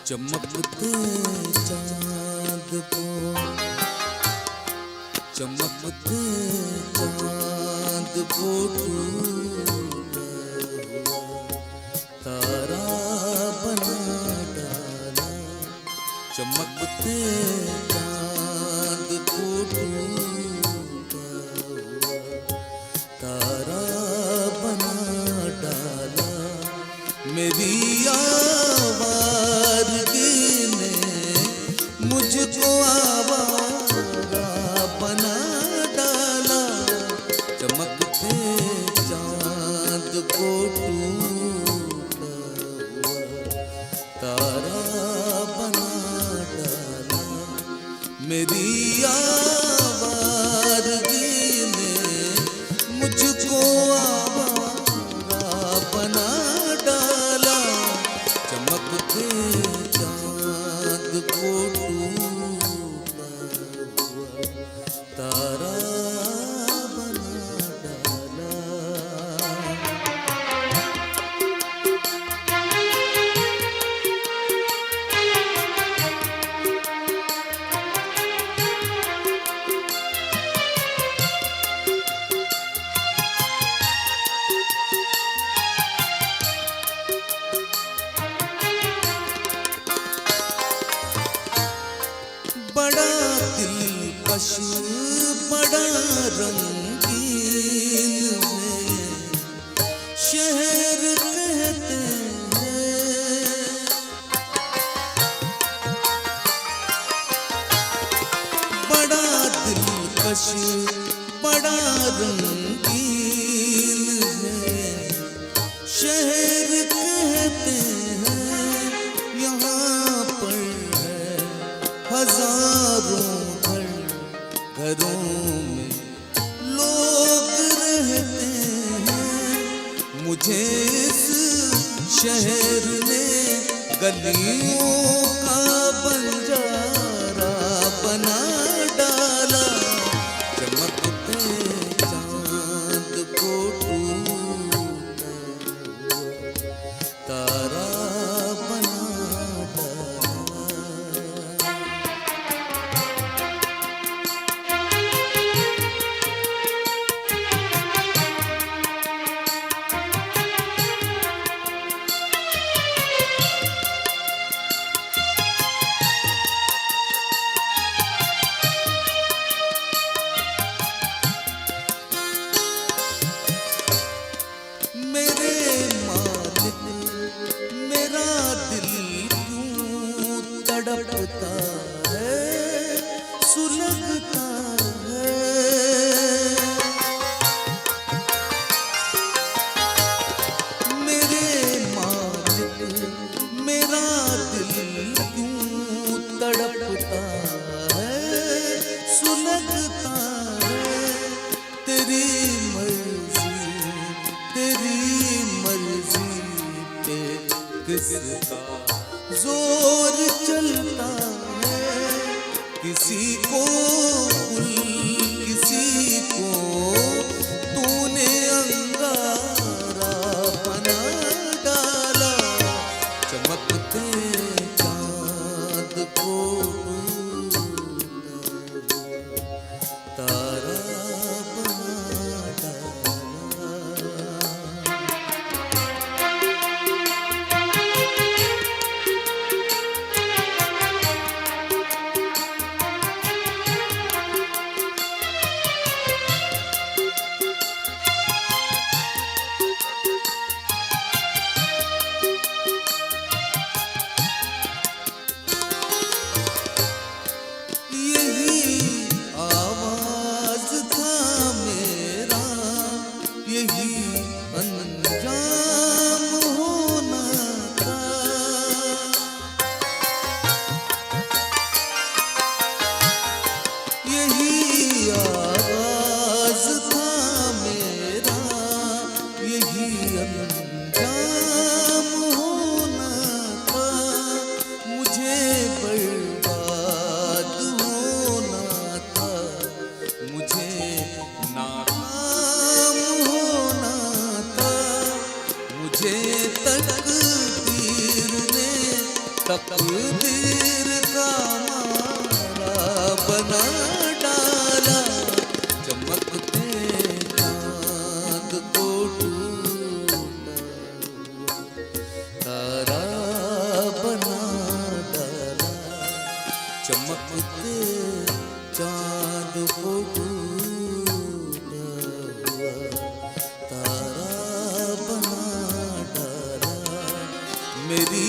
चमकते चांद को, चमकते चांद को टूटा हुआ तारा बना डाला। चमकते चांद को टूटा हुआ तारा बना डाला। मेरी आवारगी ने मुझको आवारा बना डाला। चमकते चांद को टूटा हुआ तारा बना डाला। मेरी आवारगी ने मुझको आवारा बना डाला। चमकते चांद को टूटा हुआ तारा बना डाला। बड़ा दिलकश बड़ा रंगीन है शहर कहते हैं। बड़ा दिलकश बड़ा रंगीन है शहर कहते हैं। यहाँ पर है हजारों घर, घरों में लोग रहते हैं। मुझे इस शहर ने गलियों का बंजारा बना डाला। चमकते चांद को टूटा हुआ तारा बना डाला। मेरे मालिक मेरा दिल क्यों तड़पता है, सुलगता है। मेरे मालिक मेरा दिल क्यों तड़पता है, सुलगता है। तेरी मर्जी पे किसका जोर चलता है। किसी को गुल किसी को तूने अंगारा बना डाला। चमकते चांद को टूटा हुआ तारा बना डाला। तकदीर का मारा बना डाला, चमकते चाँद को टूटा तारा बना डाला, चमकते चाँद को टूटा तारा बना डाला। मेरी